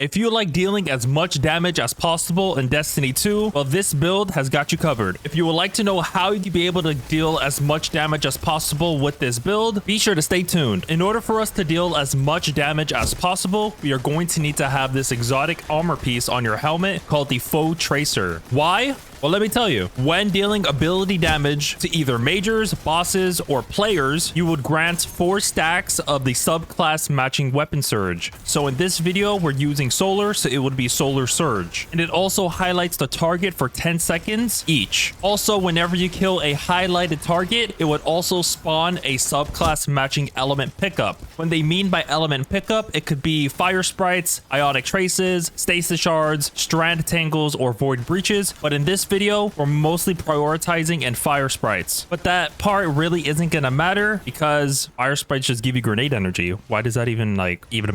If you like dealing as much damage as possible in Destiny 2, well, this build has got you covered. If you would like to know how you'd be able to deal as much damage as possible with this build, be sure to stay tuned. In order for us to deal as much damage as possible, we are going to need to have this exotic armor piece on your helmet called the Foetracer. Why? Well, let me tell you, when dealing ability damage to either majors, bosses, or players, you would grant 4 stacks of the subclass matching weapon surge. So in this video, we're using solar, so it would be solar surge. And it also highlights the target for 10 seconds each. Also, whenever you kill a highlighted target, it would also spawn a subclass matching element pickup. When they mean by element pickup, it could be fire sprites, ionic traces, stasis shards, strand tangles, or void breaches. But in this video, we're mostly prioritizing in fire sprites, but that part really isn't gonna matter because fire sprites just give you grenade energy. Why does that even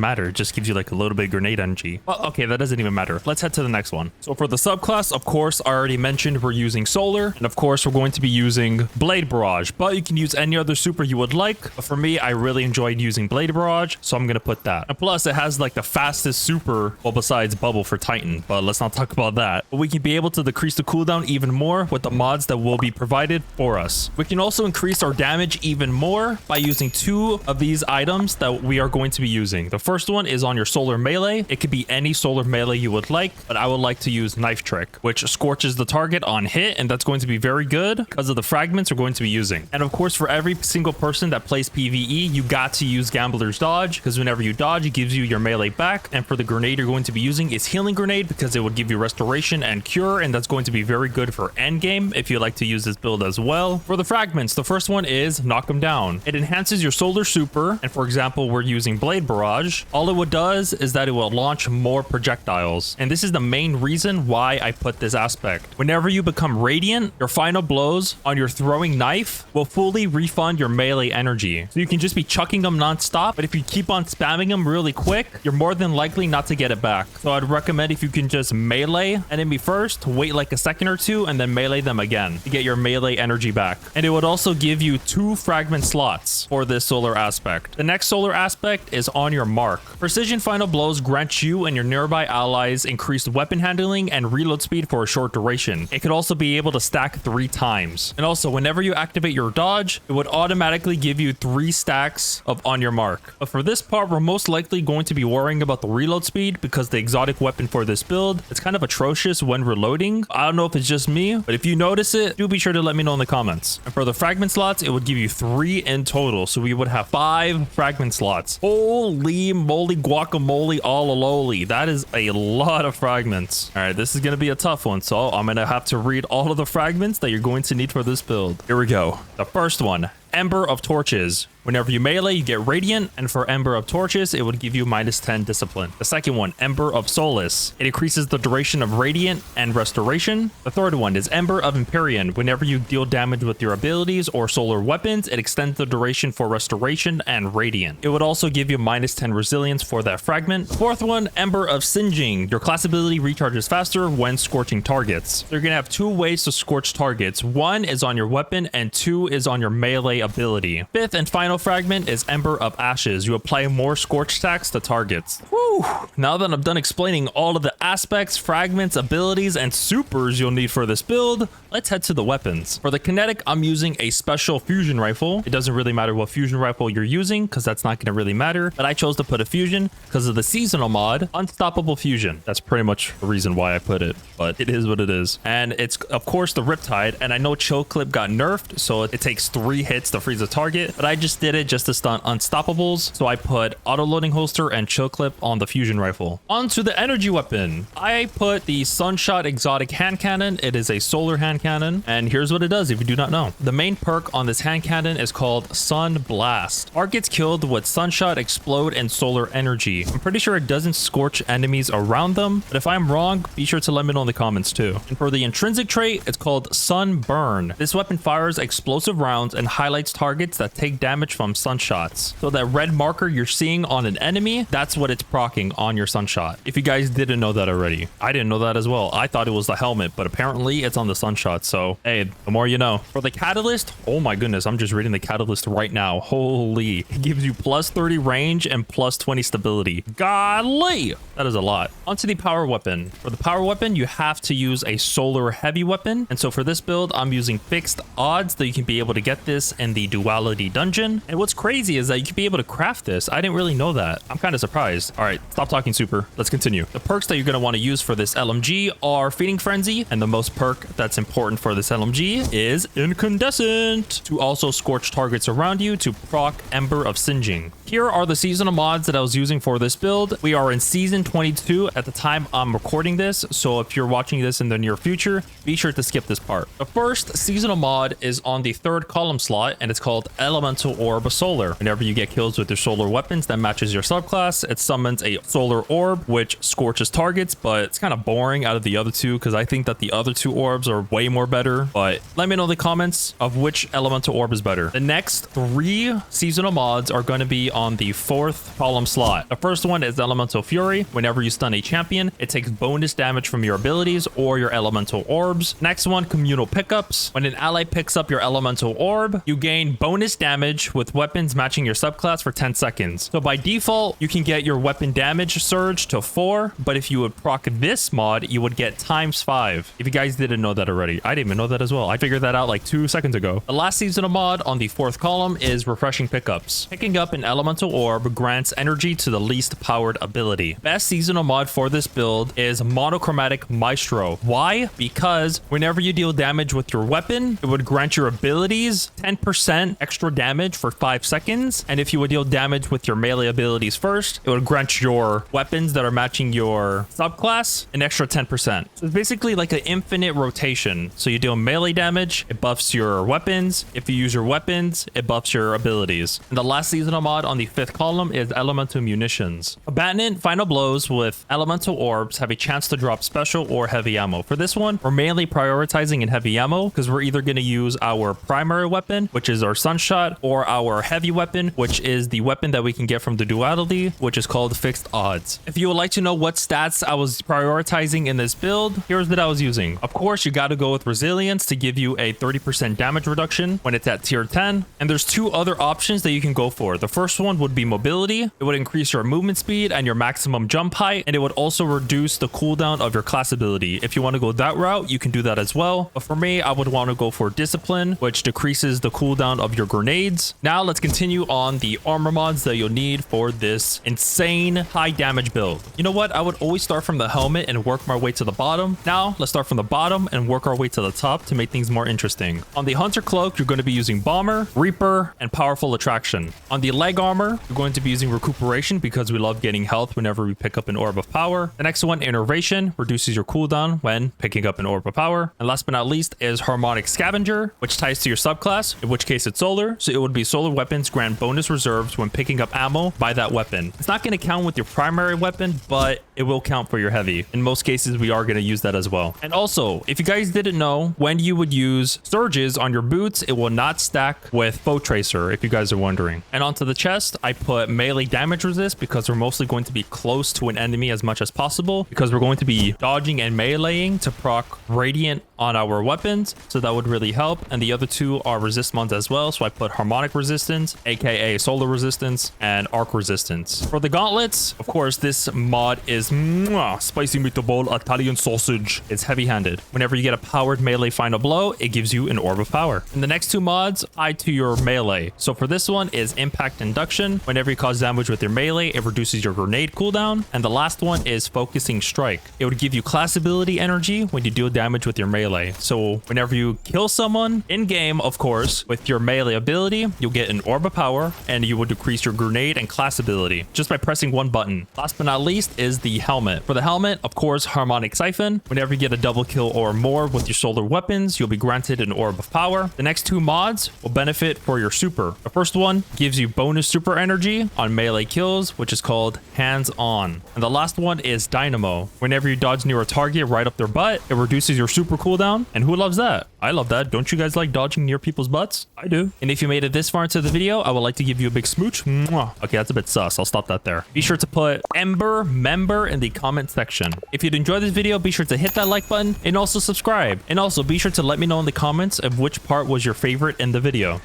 matter? It just gives you like a little bit of grenade energy. Well, okay, that doesn't even matter. Let's head to the next one. So for the subclass, of course, I already mentioned we're using solar, and of course we're going to be using blade barrage, but you can use any other super you would like. But for me, I really enjoyed using blade barrage, so I'm gonna put that. And plus, it has like the fastest super, well, besides bubble for Titan, but let's not talk about that. But we can be able to decrease the cooldown even more with the mods that will be provided for us. We can also increase our damage even more by using 2 of these items that we are going to be using. The first one is on your solar melee. It could be any solar melee you would like, but I would like to use knife trick, which scorches the target on hit, and that's going to be very good because of the fragments we're going to be using. And of course, for every single person that plays PvE, you got to use gambler's dodge, because whenever you dodge, it gives you your melee back. And for the grenade you're going to be using is healing grenade, because it would give you restoration and cure, and that's going to be very good for endgame if you like to use this build as well. For the fragments, the first one is knock them down. It enhances your solar super, and for example, we're using blade barrage. All it does is that it will launch more projectiles, and this is the main reason why I put this aspect. Whenever you become radiant, your final blows on your throwing knife will fully refund your melee energy, so you can just be chucking them non-stop, but if you keep on spamming them really quick, you're more than likely not to get it back. So I'd recommend if you can just melee enemy first, wait like a second or 2, and then melee them again to get your melee energy back. And it would also give you 2 fragment slots for this solar aspect. The next solar aspect is on your mark. Precision final blows grant you and your nearby allies increased weapon handling and reload speed for a short duration. It could also be able to stack 3 times. And also, whenever you activate your dodge, it would automatically give you 3 stacks of on your mark. But for this part, we're most likely going to be worrying about the reload speed because the exotic weapon for this build, it's kind of atrocious when reloading. I don't know if it's just me, but if you notice it, do be sure to let me know in the comments. And for the fragment slots, it would give you 3 in total, so we would have 5 fragment slots. Holy moly guacamole all aloli, that is a lot of fragments. All right, this is gonna be a tough one, so I'm gonna have to read all of the fragments that you're going to need for this build. Here we go. The first one, Ember of Torches. Whenever you melee, you get Radiant, and for Ember of Torches, it would give you -10 Discipline. The second one, Ember of Solace. It increases the duration of Radiant and Restoration. The third one is Ember of Empyrean. Whenever you deal damage with your abilities or solar weapons, it extends the duration for Restoration and Radiant. It would also give you -10 Resilience for that fragment. Fourth one, Ember of Singeing. Your class ability recharges faster when scorching targets. You're going to have 2 ways to scorch targets. 1 is on your weapon, and 2 is on your melee ability. Fifth and final fragment is Ember of Ashes. You apply more scorch stacks to targets. Whew. Now that I'm done explaining all of the aspects, fragments, abilities, and supers you'll need for this build, let's head to the weapons. For the kinetic, I'm using a special fusion rifle. It doesn't really matter what fusion rifle you're using because that's not going to really matter, but I chose to put a fusion because of the seasonal mod, Unstoppable Fusion. That's pretty much the reason why I put it, but it is what it is. And it's, of course, the Riptide, and I know Chill Clip got nerfed, so it takes 3 hits to freeze a target, but I just did it just to stun Unstoppables, so I put auto-loading holster and Chill Clip on the fusion rifle. On to the energy weapon. I put the Sunshot exotic hand cannon. It is a solar hand cannon, and here's what it does if you do not know. The main perk on this hand cannon is called Sun Blast. Targets killed with Sunshot explode in solar energy. I'm pretty sure it doesn't scorch enemies around them, but if I'm wrong, be sure to let me know in the comments too. And for the intrinsic trait, it's called Sun Burn. This weapon fires explosive rounds and highlights targets that take damage damage from sun shots. So that red marker you're seeing on an enemy, that's what it's proccing on your sun shot. If you guys didn't know that already. I didn't know that as well. I thought it was the helmet, but apparently it's on the sun shot. So hey, the more you know. For the catalyst, oh my goodness, I'm just reading the catalyst right now. Holy, it gives you plus 30 range and plus 20 stability. Golly, that is a lot. Onto the power weapon. For the power weapon, you have to use a solar heavy weapon. And so for this build, I'm using fixed odds that you can be able to get this in the duality dungeon. And what's crazy is that you can be able to craft this. I didn't really know that. I'm kind of surprised. All right, stop talking super. Let's continue. The perks that you're going to want to use for this LMG are Feeding Frenzy. And the most perk that's important for this LMG is Incandescent, to also scorch targets around you to proc Ember of Singeing. Here are the seasonal mods that I was using for this build. We are in season 22 at the time I'm recording this, so if you're watching this in the near future, be sure to skip this part. The first seasonal mod is on the third column slot, and it's called Elemental Orb Solar. Whenever you get kills with your solar weapons that matches your subclass, it summons a solar orb which scorches targets, but it's kind of boring out of the other two because I think that the other two orbs are way more better. But let me know in the comments of which elemental orb is better. The next 3 seasonal mods are going to be on the 4th column slot. The first one is Elemental Fury. Whenever you stun a champion, it takes bonus damage from your abilities or your elemental orbs. Next one, Communal Pickups. When an ally picks up your elemental orb, you gain bonus damage with weapons matching your subclass for 10 seconds. So by default, you can get your weapon damage surge to 4, but if you would proc this mod, you would get ×5. If you guys didn't know that already, I didn't even know that as well. I figured that out like 2 seconds ago. The last seasonal mod on the 4th column is Refreshing Pickups. Picking up an elemental orb grants energy to the least powered ability. Best seasonal mod for this build is Monochromatic Maestro. Why? Because whenever you deal damage with your weapon, it would grant your abilities 10% extra damage for 5 seconds. And if you would deal damage with your melee abilities first, it would grant your weapons that are matching your subclass an extra 10%. So it's basically like an infinite rotation. So you deal melee damage, it buffs your weapons. If you use your weapons, it buffs your abilities. And the last seasonal mod on the 5th column is Elemental Munitions. Combatant final blows with elemental orbs have a chance to drop special or heavy ammo. For this one, we're mainly prioritizing in heavy ammo because we're either going to use our primary weapon, which is our sunshot, or our heavy weapon, which is the weapon that we can get from the duality, which is called fixed odds. If you would like to know what stats I was prioritizing in this build, here's what I was using. Of course, you got to go with resilience to give you a 30% damage reduction when it's at tier 10. And there's 2 other options that you can go for. The first one would be mobility. It would increase your movement speed and your maximum jump height, and it would also reduce the cooldown of your class ability. If you want to go that route, you can do that as well. But for me, I would want to go for discipline, which decreases the cooldown of your grenades. Now let's continue on the armor mods that you'll need for this insane high damage build. You know what? I would always start from the helmet and work my way to the bottom. Now let's start from the bottom and work our way to the top to make things more interesting. On the Hunter Cloak, you're going to be using Bomber, Reaper, and Powerful Attraction. On the leg armor, you're going to be using Recuperation because we love getting health whenever we pick up an Orb of Power. The next one, Innervation, reduces your cooldown when picking up an Orb of Power. And last but not least is Harmonic Scavenger, which ties to your subclass, in which case it's solar. So it would be solar weapons grant bonus reserves when picking up ammo by that weapon. It's not going to count with your primary weapon, but it will count for your heavy. In most cases, we are going to use that as well. And also, if you guys didn't know, when you would use surges on your boots, it will not stack with Foetracer, if you guys are wondering. And onto the chest, I put melee damage resist because we're mostly going to be close to an enemy as much as possible, because we're going to be dodging and meleeing to proc Radiant on our weapons, so that would really help. And the other 2 are resist mods as well, so I put Harmonic Resistance, aka Solar Resistance, and Arc Resistance. For the gauntlets, of course, this mod is spicy meatball Italian sausage. It's heavy-handed. Whenever you get a powered melee final blow, it gives you an Orb of Power. And the next 2 mods tie to your melee. So for this one is Impact Induction. Whenever you cause damage with your melee, it reduces your grenade cooldown. And the last one is Focusing Strike. It would give you class ability energy when you deal damage with your melee. So whenever you kill someone in game, of course, with your melee ability, you'll get an Orb of Power, and you will decrease your grenade and class ability just by pressing 1 button. Last but not least is the helmet. For the helmet, of course, Harmonic Siphon. Whenever you get a double kill or more with your solar weapons, you'll be granted an Orb of Power. The next 2 mods will benefit for your super. The first one gives you bonus super energy on melee kills, which is called Hands On. And the last one is Dynamo. Whenever you dodge near a target right up their butt, it reduces your super cooldown. And who loves that? I love that. Don't you guys like dodging near people's butts? I do. And if you made it this far far into the video, I would like to give you a big smooch. Mwah. Okay, that's a bit sus. I'll stop that there. Be sure to put Ember member in the comment section. If you'd enjoy this video, be sure to hit that like button and also subscribe. And also be sure to let me know in the comments of which part was your favorite in the video.